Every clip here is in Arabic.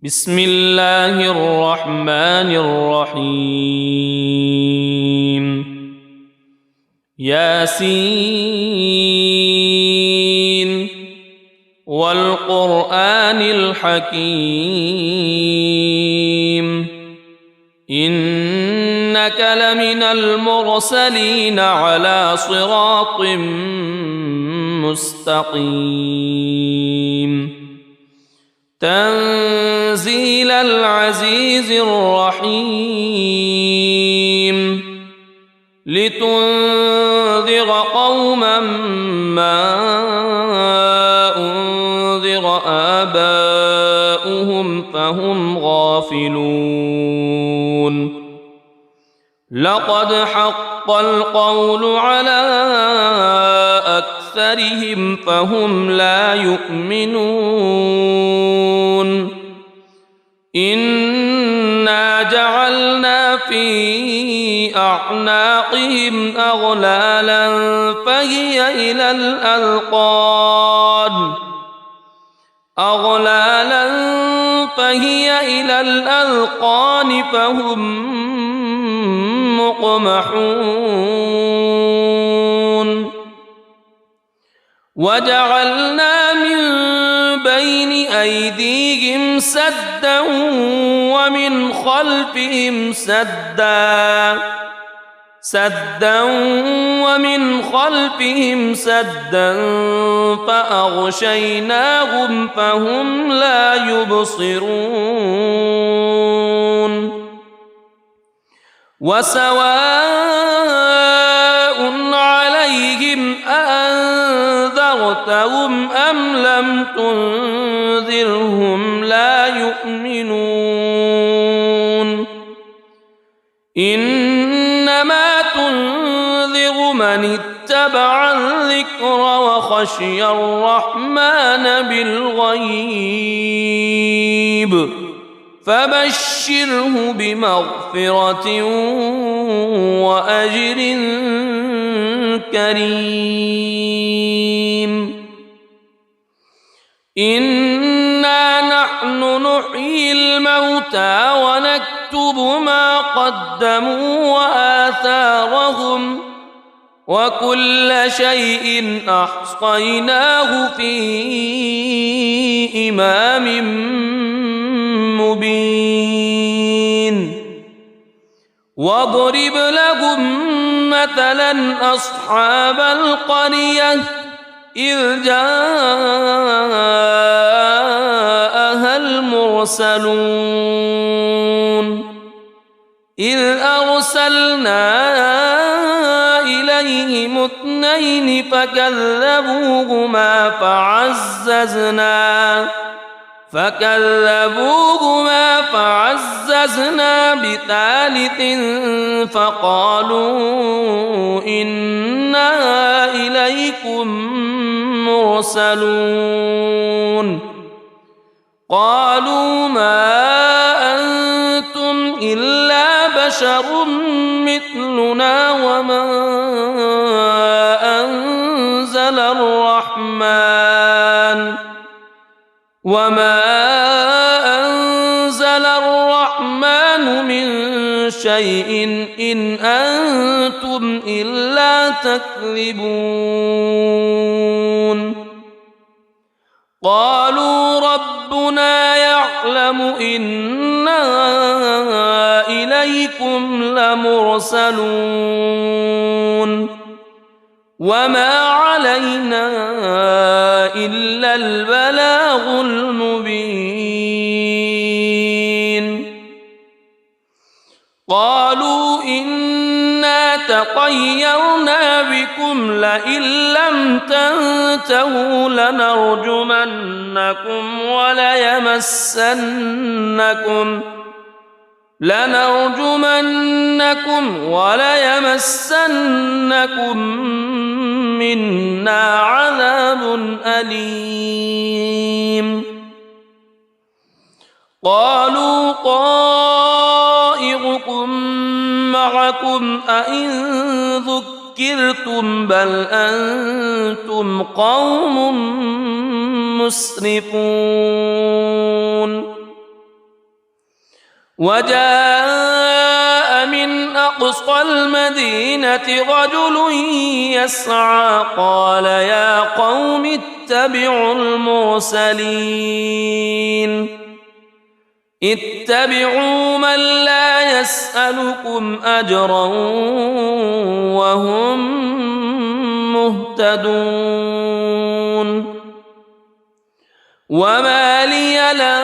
بسم الله الرحمن الرحيم ياسين والقرآن الحكيم إنك لمن المرسلين على صراط مستقيم تنزيل العزيز الرحيم لتنذر قوما ما أنذر آباؤهم فهم غافلون لقد حق القول على أكثرهم فهم لا يؤمنون إنا جعلنا في أعناقهم أغلالا فهي إلى الأذقان فهم مقمحون وجعلنا من بين أيديهم سدا ومن خلفهم سدا فأغشيناهم فهم لا يبصرون وسواء عليهم أأنذرتهم أم لم تنذرهم لا يؤمنون إنما تنذر من اتبع الذكر وخشي الرحمن بالغيب فبشره بمغفرة وأجر كريم إنا نحن نحيي الموتى ونكتب ما قدموا وآثارهم وكل شيء أحصيناه في إمام مبين واضرب لهم مثلا أصحاب القرية إذ جاءها المرسلون إذ أرسلنا إليهم اثنين فكذبوهما فعززنا بثالث فقالوا إنا إليكم مرسلون قالوا ما أنتم إلا بشر مثلنا وما أنزل الرحمن من شيء إن أنتم إلا تكذبون قالوا ربنا يعلم إنا إليكم لمرسلون وما علينا إلا البلاغ المبين قالوا إنا تطيرنا بكم لئن لم تنتهوا لنرجمنكم وليمسنكم منا عذاب أليم قالوا طائركم معكم أئن ذكرتم بل أنتم قوم مسرفون وجاء من أقصى المدينة رجل يسعى قال يا قوم اتبعوا المرسلين اتبعوا من لا يسألكم أجرا وهم مهتدون وما لي لا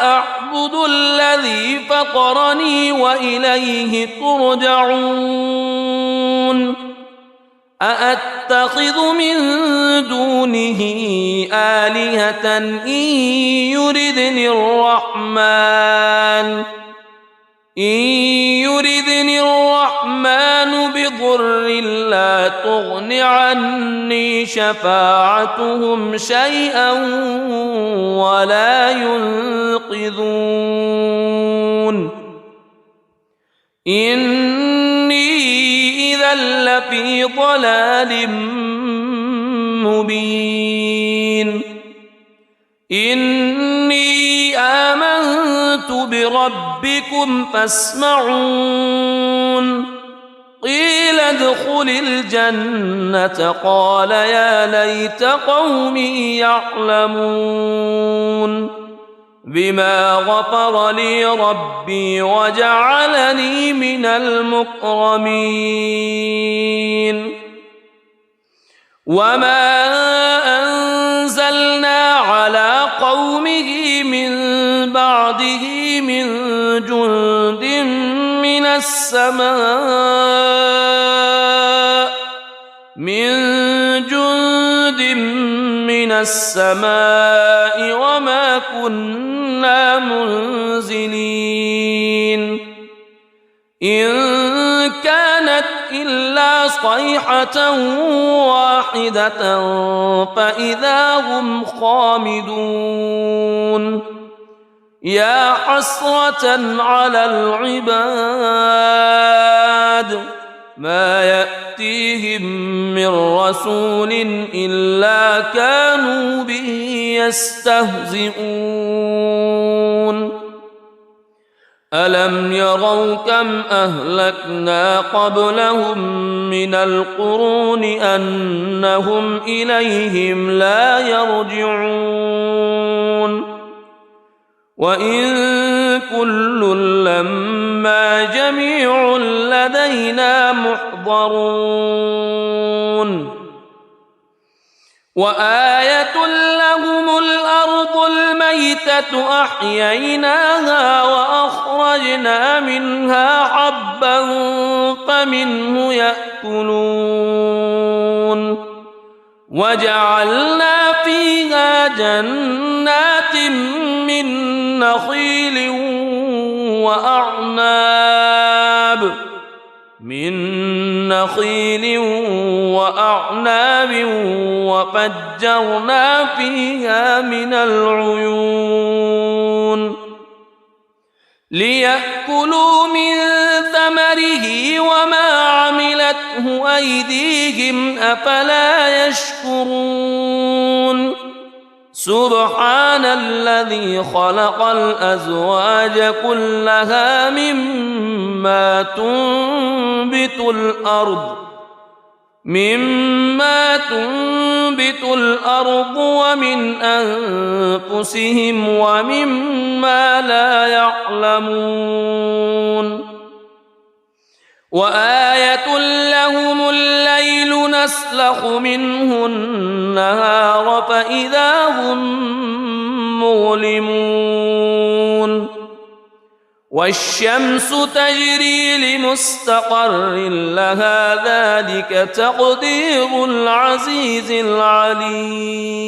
أعبد الذي فطرني وإليه ترجعون أأتخذ من دونه آلهة إن يردني الرحمن بضر لا تغن عني شفاعتهم شيئا ولا ينقذون إني إذا لفي ضلال مبين إني آمنت بربكم فاسمعون قيل ادخل الجنة قال يا ليت قومي يعلمون بما غفر لي ربي وجعلني من المكرمين وما أنزلنا على قومه من بعده من جند من السماء وما كنا منزلين إن كانت إلا صيحة واحدة فإذا هم خامدون يا حسرة على العباد ما يأتيهم من رسول إلا كانوا به يستهزئون ألم يروا كم أهلكنا قبلهم من القرون أنهم إليهم لا يرجعون وإن كل لما جميع لدينا محضرون وآية لهم الأرض الميتة أحييناها وأخرجنا منها حبا فمنه يأكلون وجعلنا فيها جنات من نخيل وأعناب وفجرنا فيها من العيون ليأكلوا من ثمره وما عملته أيديهم أفلا يشكرون سبحان الذي خلق الأزواج كلها مما تنبت الأرض ومن أنفسهم ومما لا يعلمون وآية لهم الليل نسلخ منه النهار فإذا هم مظلمون والشمس تجري لمستقر لها ذلك تقدير العزيز العليم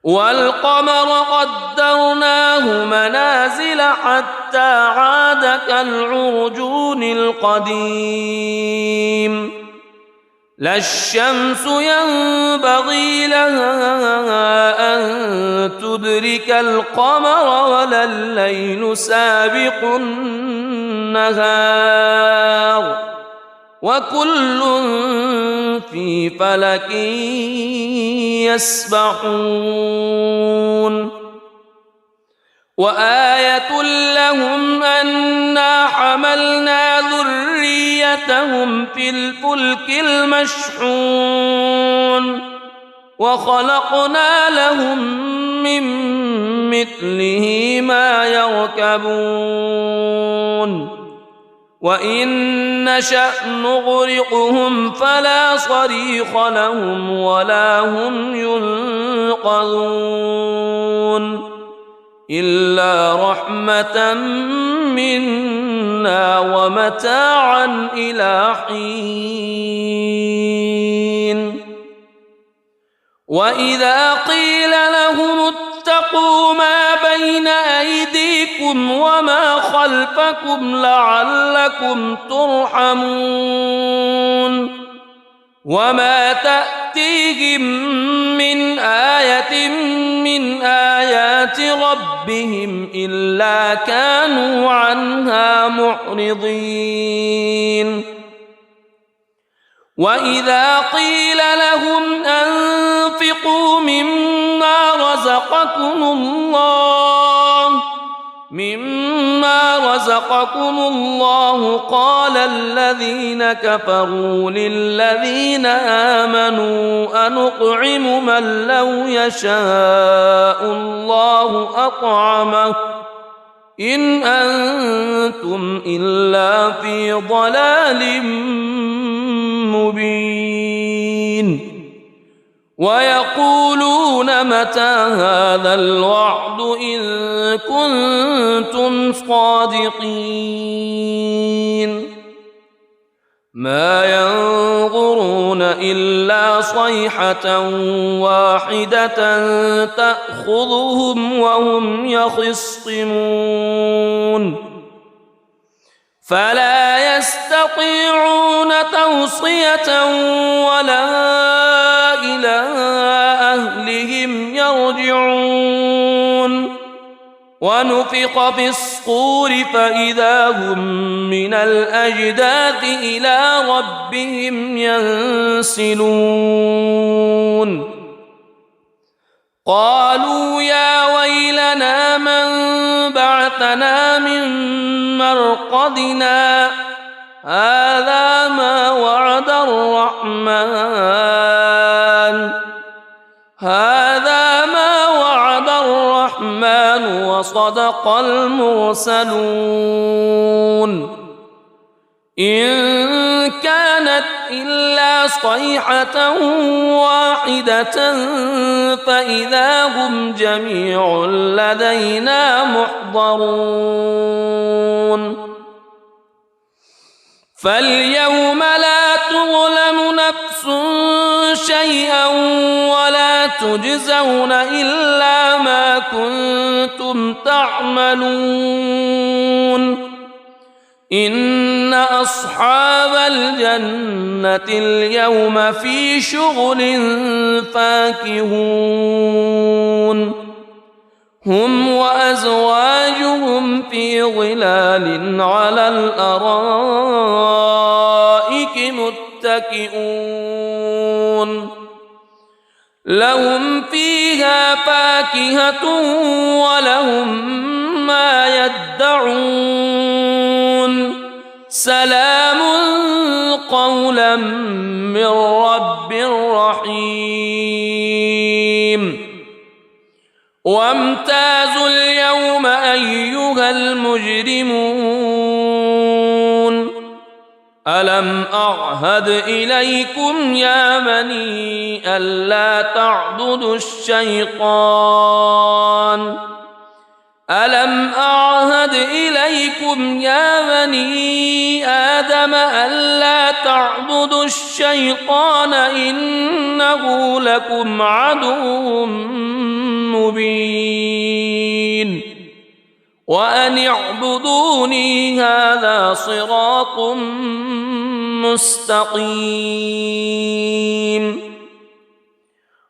والقمر قدرناه منازل حتى عاد كالعرجون القديم لا الشمس ينبغي لها أن تدرك القمر ولا الليل سابق النهار وكل في فلك يسبحون وآية لهم أنا حملنا ذريتهم في الفلك المشحون وخلقنا لهم من مثله ما يركبون وإن نشأ نغرقهم فلا صريخ لهم ولا هم ينقذون إلا رحمة منا ومتاعا إلى حين وإذا قيل لهم اتقوا ما بين أيديكم وما خلفكم لعلكم ترحمون وما تأتيهم من آية من آيات ربهم إلا كانوا عنها معرضين وإذا قيل لهم أنفقوا مما رزقكم الله قال الذين كفروا للذين آمنوا أنطعم من لو يشاء الله أطعمه إن أنتم إلا في ضلال مبين ويقولون متى هذا الوعد إن كنتم صادقين ما ينظرون إلا صيحة واحدة تأخذهم وهم يخصمون فلا يستطيعون توصية ولا إلى أهلهم يرجعون ونفخ في الصور فإذا هم من الأجداث إلى ربهم ينسلون قالوا يا ويلنا من بعثنا من مرقدنا هذا ما وعد الرحمن وصدق المرسلون إن كانت إلا صيحة واحدة فإذا هم جميع لدينا محضرون فاليوم لا تظلم نفس شيئا ولا تجزون إلا ما كنتم تعملون إن أصحاب الجنة اليوم في شغل فاكهون هم وأزواجهم في ظلال على الأرائك متكئون لهم فيها فاكهة ولهم ما يدعون سلام قولا من رب رحيم وامتازوا اليوم أيها المجرمون ألم أعهد إليكم يا بني ألا تعبدوا الشيطان ألم أعهد إليكم يا بني آدم ألا تعبدوا الشيطان إنه لكم عدو مبين وأن اعبدوني هذا صراط مستقيم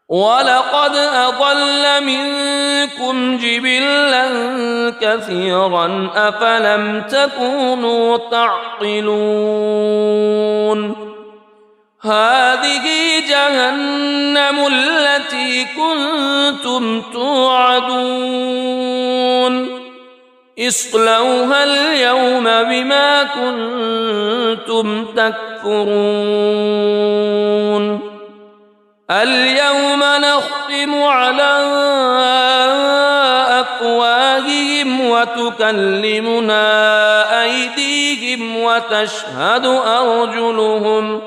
ولقد أضل منكم جبلا كثيرا أفلم تكونوا تعقلون هذه جهنم التي كنتم توعدون اصلوها اليوم بما كنتم تكفرون اليوم نختم على أفواههم وتكلمنا أيديهم وتشهد أرجلهم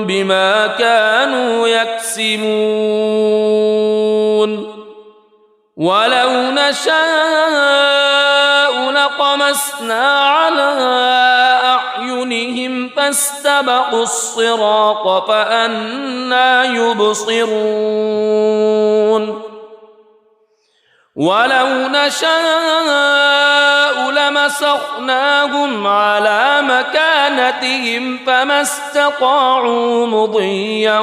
بما كانوا يكسبون ولو نشاء لطمسنا على أعينهم فاستبقوا الصراط فأنى يبصرون ولو نشاء لمسخناهم على مكانتهم فما استطاعوا مضيا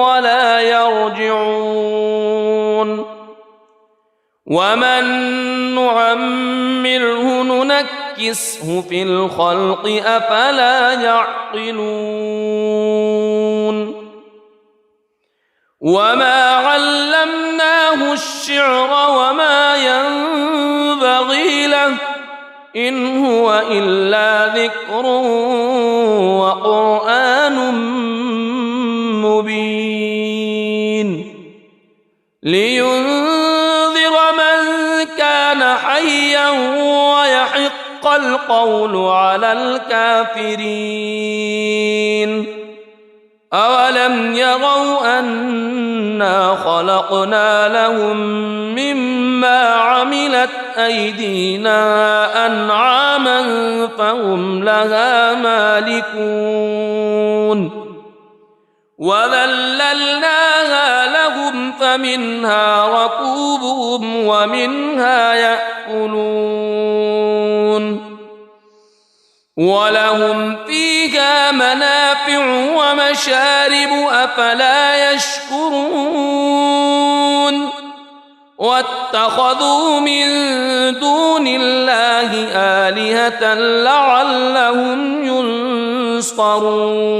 ولا يرجعون ومن نعمره ننكسه في الخلق أفلا يعقلون وما علمناه الشعر وما ينبغي له إن هو إلا ذكر وقرآن مبين لينذر من كان حيا ويحق القول على الكافرين أولم يروا أنا خلقنا لهم مما عملت أيدينا أنعاما فهم لها مالكون وذللناها لهم فمنها ركوبهم ومنها يأكلون ولهم فيها منافع ومشارب أفلا يشكرون واتخذوا من دون الله آلهة لعلهم ينصرون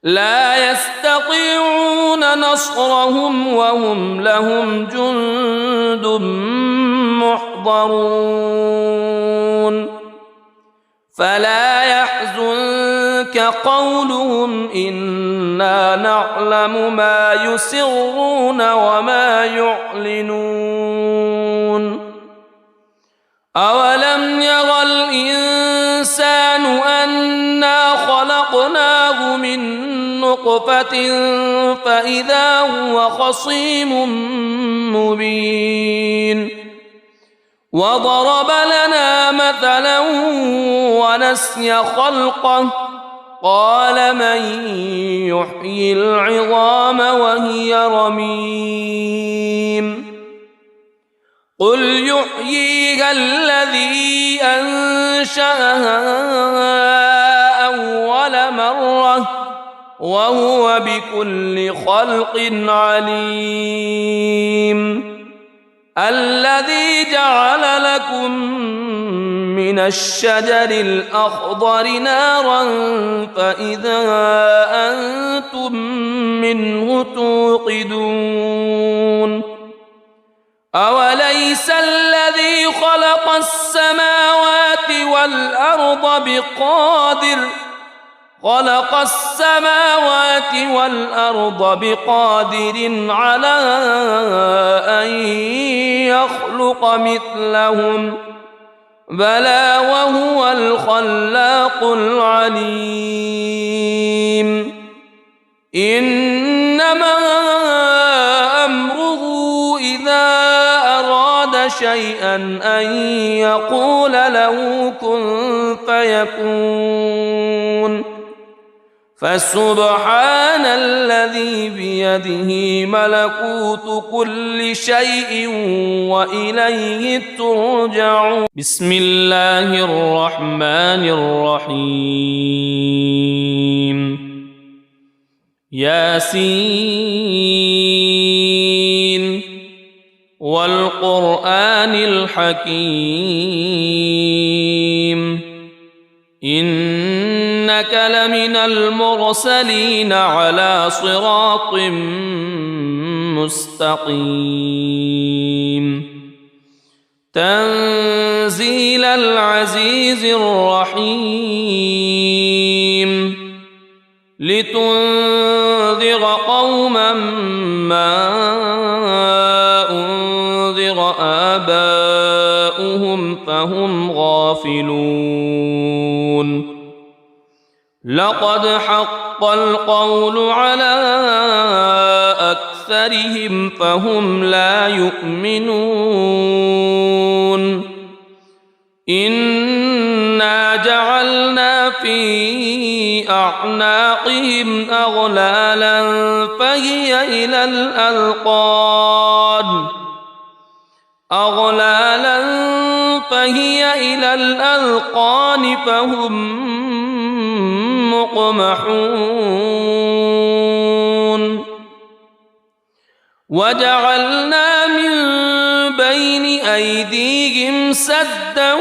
لا يستطيعون نصرهم وهم لهم جند محضرون فلا يحزنك قولهم إنا نعلم ما يسرون وما يعلنون أولم ير الإنسان أنا خلقناه من نطفة فإذا هو خصيم مبين وضرب لنا مثلا ونسي خلقه قال من يحيي العظام وهي رميم قل يحييها الذي أنشأها أول مرة وهو بكل خلق عليم الذي جعل لكم من الشجر الأخضر نارا فإذا أنتم منه توقدون أوليس الذي خلق السماوات والأرض بقادر على أن يخلق مثلهم بلى وهو الخلاق العليم إنما أمره إذا أراد شيئا أن يقول له كن فيكون فسبحان الذي بيده ملكوت كل شيء وإليه ترجعون بسم الله الرحمن الرحيم ياسين والقرآن الحكيم إنك لمن المرسلين على صراط مستقيم تنزيل العزيز الرحيم لتنذر قوما ما أنذر آباؤهم فهم غافلون لقد حق القول على أكثرهم فهم لا يؤمنون إنا جعلنا في أعناقهم أغلالا فهي إلى الأذقان فهم مقمحون وجعلنا من بين أيديهم سدا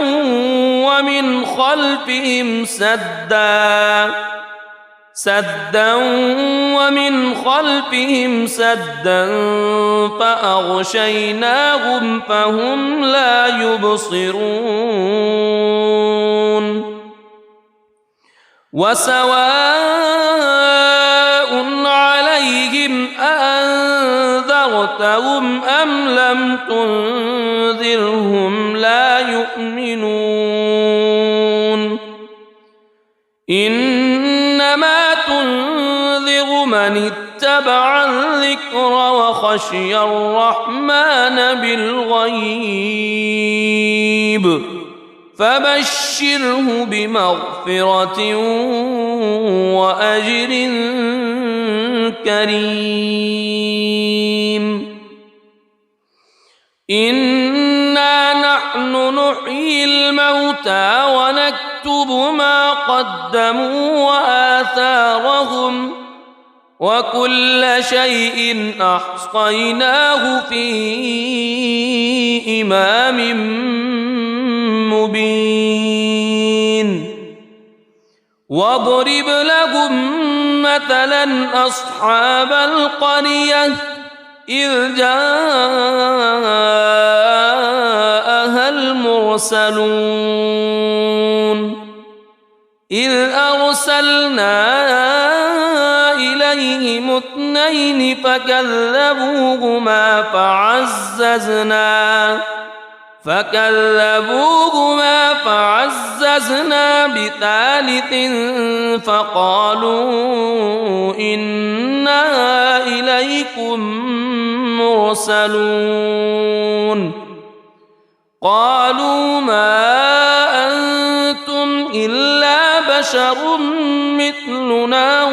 ومن خلفهم سدا فأغشيناهم فهم لا يبصرون وسواء عليهم أأنذرتهم أم لم تنذرهم لا يؤمنون إنما تنذر من اتبع الذكر وخشي الرحمن بالغيب فبشره بمغفرة وأجر كريم إنا نحن نحيي الموتى ونكتب ما قدموا وآثارهم وكل شيء أحصيناه في إمام مبين واضرب لهم مثلا أصحاب القرية إذ جاءها المرسلون إذ أرسلنا إليهم اثنين فكذبوهما فعززنا بثالث فقالوا إنا إليكم مرسلون قالوا ما أنتم إلا بشر مثلنا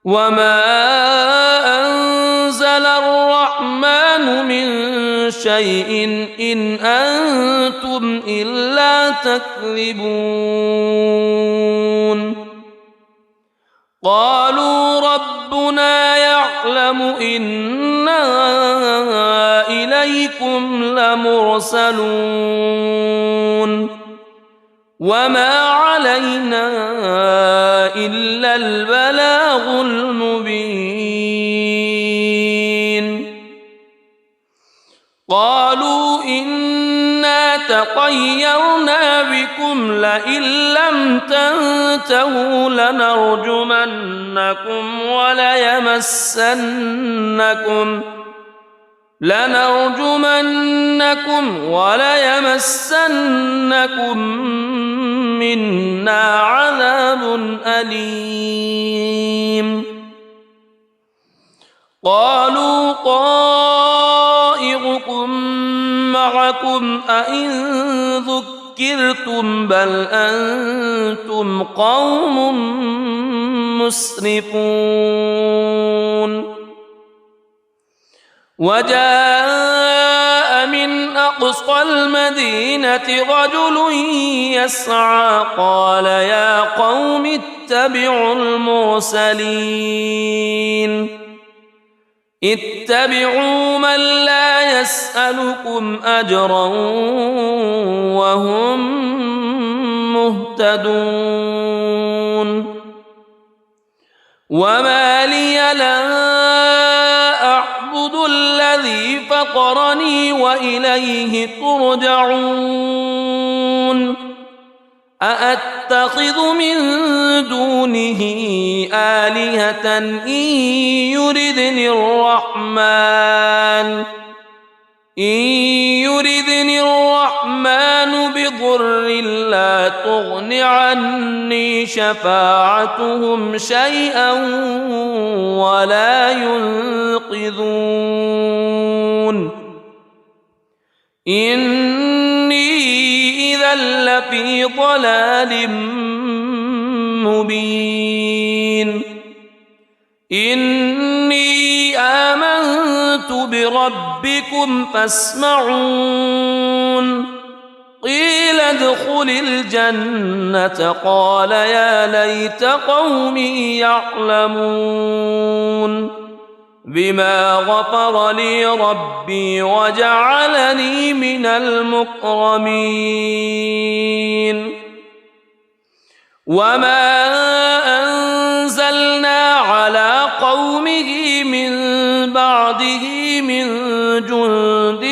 وما أنزل الرحمن من شيء إن أنتم إلا تكذبون قالوا ربنا يعلم إنا إليكم لمرسلون وما علينا إلا البلاغ المبين قالوا إنا تطيرنا بكم لئن لم تنتهوا لنرجمنكم وليمسنكم منا عذاب أليم قالوا طائركم معكم أئن ذكرتم بل أنتم قوم مسرفون وجاء من أقصى المدينة رجل يسعى قال يا قوم اتبعوا من لا يسألكم أجرا وهم مهتدون وما لي لا أعبد الذي فطرني وإليه ترجعون أأتخذ من دونه آلهة إن يردني الرحمن بضر لا تغن عني شفاعتهم شيئا ولا ينقذون إني إذا لفي ضلال مبين إني آمنت بربكم فاسمعون قيل ادخل الجنة قال يا ليت قومي يعلمون بما غفر لي ربي وجعلني من المكرمين وما أنزلنا على قومه من بعده من جند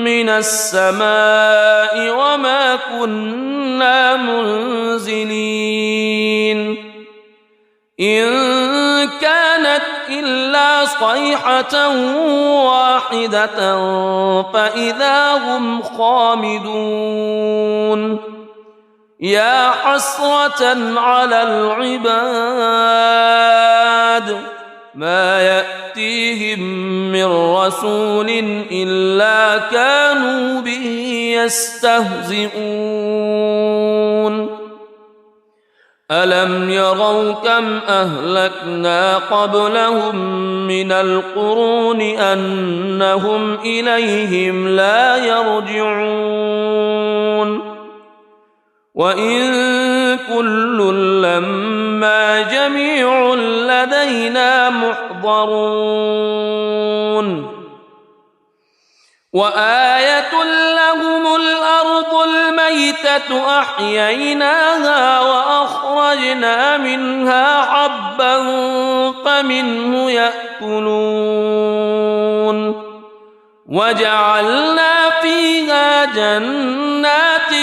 من السماء وما كنا منزلين إن كانت إلا صيحة واحدة فإذا هم خامدون يا حسرة على العباد ما يأتيهم من رسول إلا كانوا به يستهزئون ألم يروا كم أهلكنا قبلهم من القرون أنهم إليهم لا يرجعون وإن كل لما جميع لدينا محضرون وآية لهم الأرض الميتة أحييناها وأخرجنا منها حبا فمنه يأكلون وجعلنا فيها جنات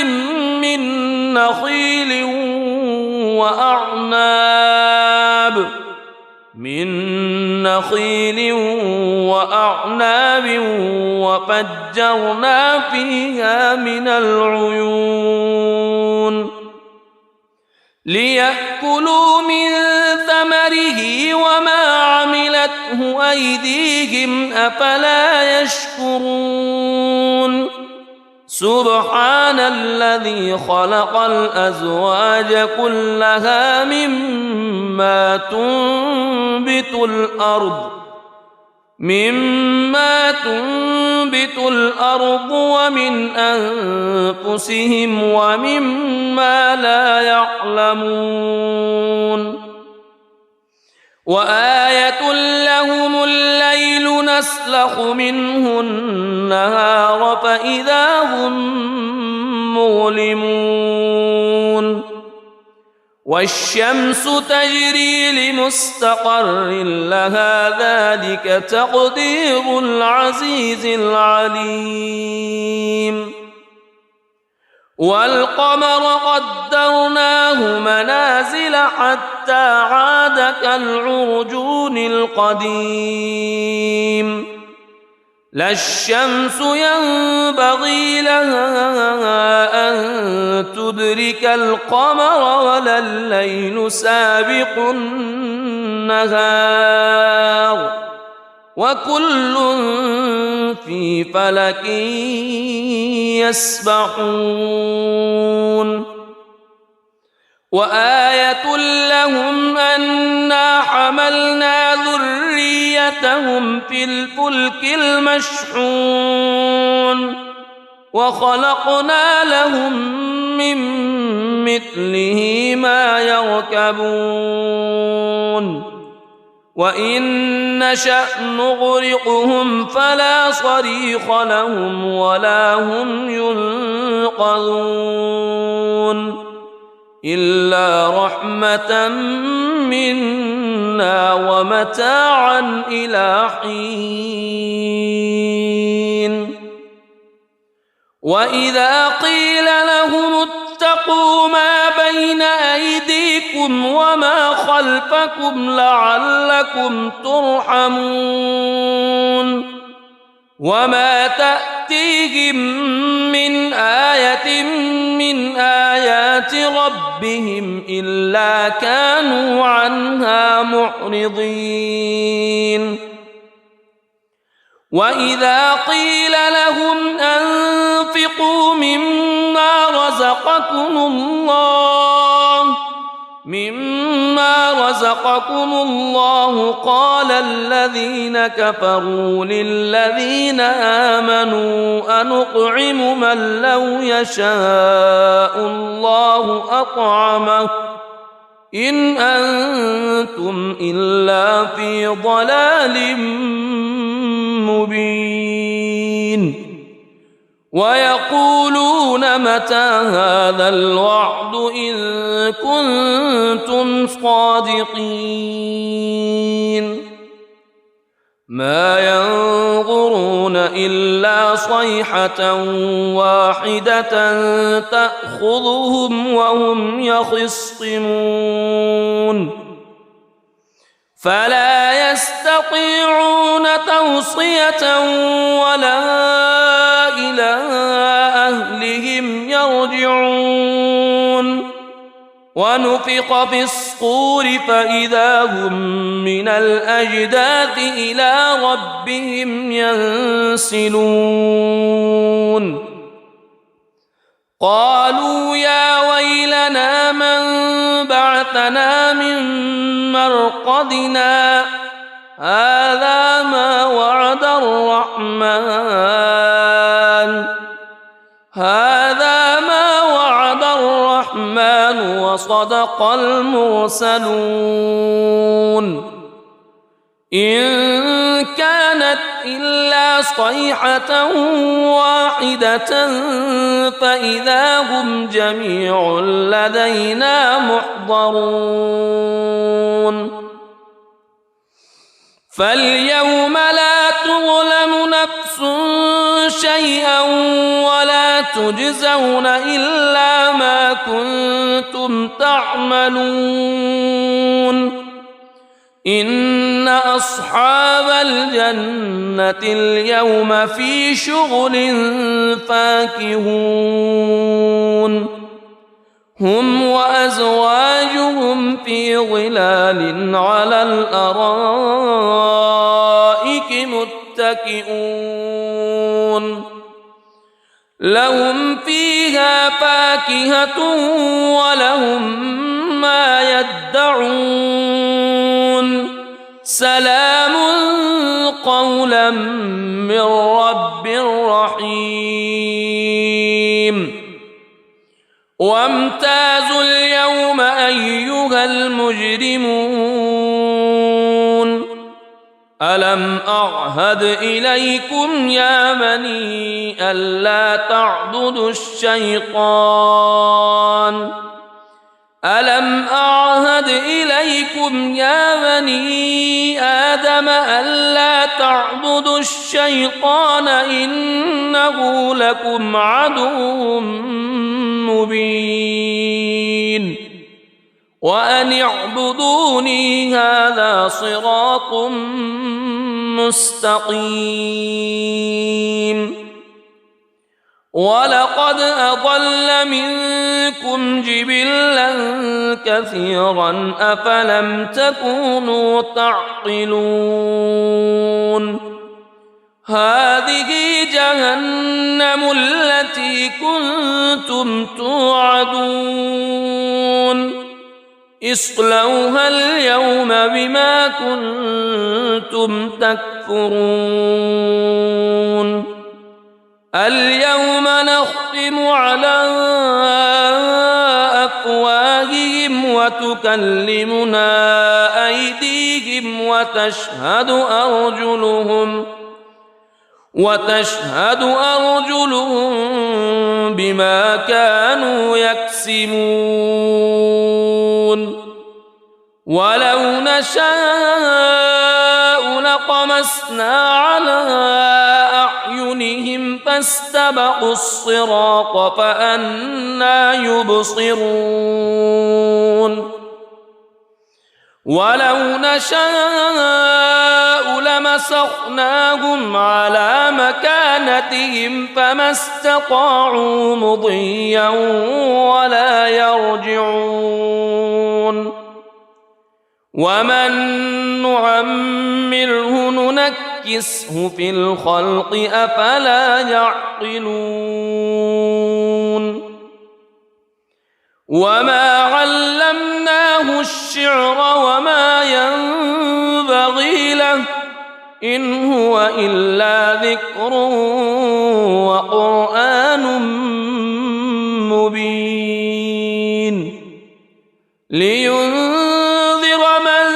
من نخيل وأعناب وفجرنا فيها من العيون ليأكلوا من ثمره وما عملته أيديهم أفلا يشكرون سبحان الذي خلق الأزواج كلها مما تنبت الأرض ومن أنفسهم ومما لا يعلمون وآية لهم الليل نسلخ منه النهار فإذا هم مظلمون والشمس تجري لمستقر لها ذلك تقدير العزيز العليم والقمر قدرناه منازل حتى عاد كالعرجون القديم لا الشمس ينبغي لها أن تدرك القمر ولا الليل سابق النهار وكل في فلك يسبحون وآية لهم أنا حملنا ذريتهم في الفلك المشحون وخلقنا لهم من مثله ما يركبون وإن نشأ نغرقهم فلا صريخ لهم ولا هم ينقذون إلا رحمة منا ومتاعا إلى حين وإذا قيل لهم اتقوا ما بين أيديكم وما خلفكم لعلكم ترحمون وما تأتيهم من آية من آيات ربهم إلا كانوا عنها معرضين وإذا قيل لهم أنفقوا مما رزقكم الله قال الذين كفروا للذين آمنوا أنطعم من لو يشاء الله أطعمه إن أنتم إلا في ضلال مبين ويقولون متى هذا الوعد إن كنتم صادقين ما ينظرون إلا صيحة واحدة تأخذهم وهم يخصمون فلا يستطيعون توصية ولا إلى أهلهم يرجعون ونفخ في الصور فإذا هم من الأجداث إلى ربهم ينسلون قالوا يا ويلنا من بعثنا من مرقدنا هذا ما وعد الرحمن وصدق المرسلون إن كانت إلا صيحة واحدة فإذا هم جميع لدينا محضرون فاليوم لا تظلم نفس شيئا ولا تجزون إلا ما كنتم تعملون إن أصحاب الجنة اليوم في شغل فاكهون هم وأزواجهم في ظلال على الأرائك متكئون لهم فيها فاكهة ولهم ما يدعون سلام قولا من رب رحيم وامتازوا اليوم أيها المجرمون ألم أعهد إليكم يا بني ألا تعبدوا الشيطان ألم أعهد إليكم يا بني آدم ألا تعبدوا الشيطان إنه لكم عدو مبين وأن اعبدوني هذا صراط مستقيم ولقد أضل منكم جبلا كثيرا أفلم تكونوا تعقلون هذه جهنم التي كنتم توعدون اصلوها اليوم بما كنتم تكفرون اليوم نختم على أفواههم وتكلمنا أيديهم وتشهد أرجلهم بما كانوا يكسبون ولو نشاء لطمسنا على أعينهم فاستبقوا الصراط فأنى يبصرون ولو نشاء لمسخناهم على مكانتهم فما استطاعوا مضيا ولا يرجعون ومن نعمره ننكسه في الخلق أفلا يعقلون وما علمناه الشعر وما ينبغي له إن هو إلا ذكر وقرآن مبين لينذر من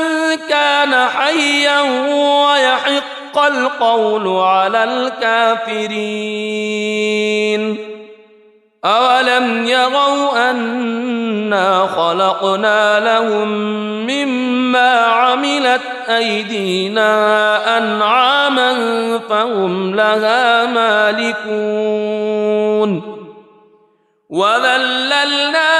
كان حيا ويحق القول على الكافرين أولم يروا أنا خلقنا لهم مما عملت أيدينا أنعاما فهم لها مالكون وذللناها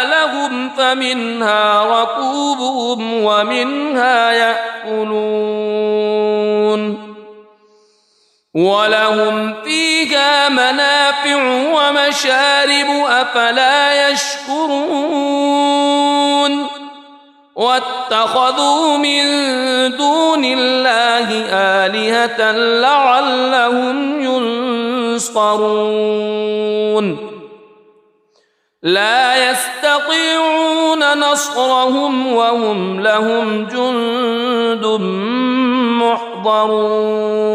لهم فمنها ركوبهم ومنها يأكلون ولهم فيها منافع ومشارب أفلا يشكرون واتخذوا من دون الله آلهة لعلهم ينصرون لا يستطيعون نصرهم وهم لهم جند محضرون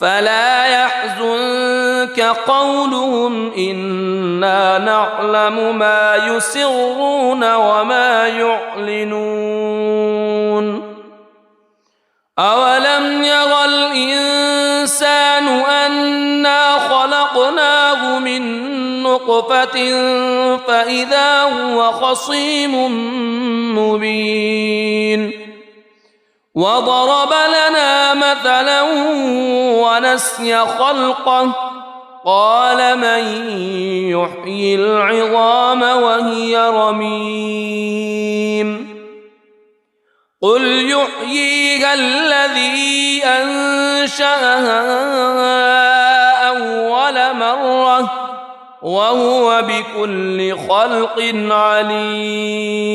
فلا يحزنك قولهم إنا نعلم ما يسرون وما يعلنون أولم ير الإنسان أنا خلقناه من نطفة فإذا هو خصيم مبين وضرب لنا مثلا ونسي خلقه قال من يحيي العظام وهي رميم قل يحييها الذي أنشأها أول مرة وهو بكل خلق عليم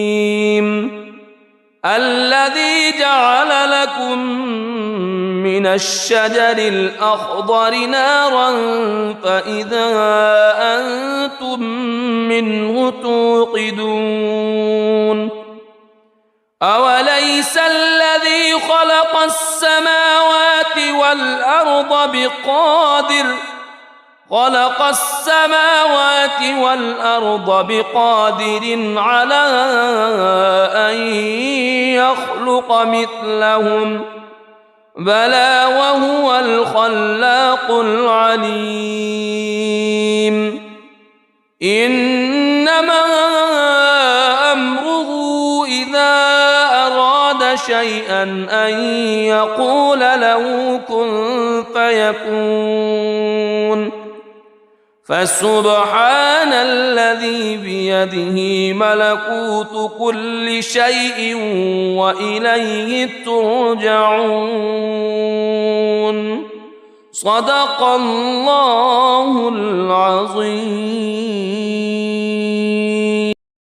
الذي جعل لكم من الشجر الأخضر نارا فإذا أنتم منه توقدون أوليس الذي خلق السماوات والأرض بقادر على أن يخلق مثلهم بلى وهو الخلاق العليم إنما أمره إذا أراد شيئا أن يقول له كن فيكون فسبحان الذي بيده ملكوت كل شيء وإليه ترجعون صدق الله العظيم.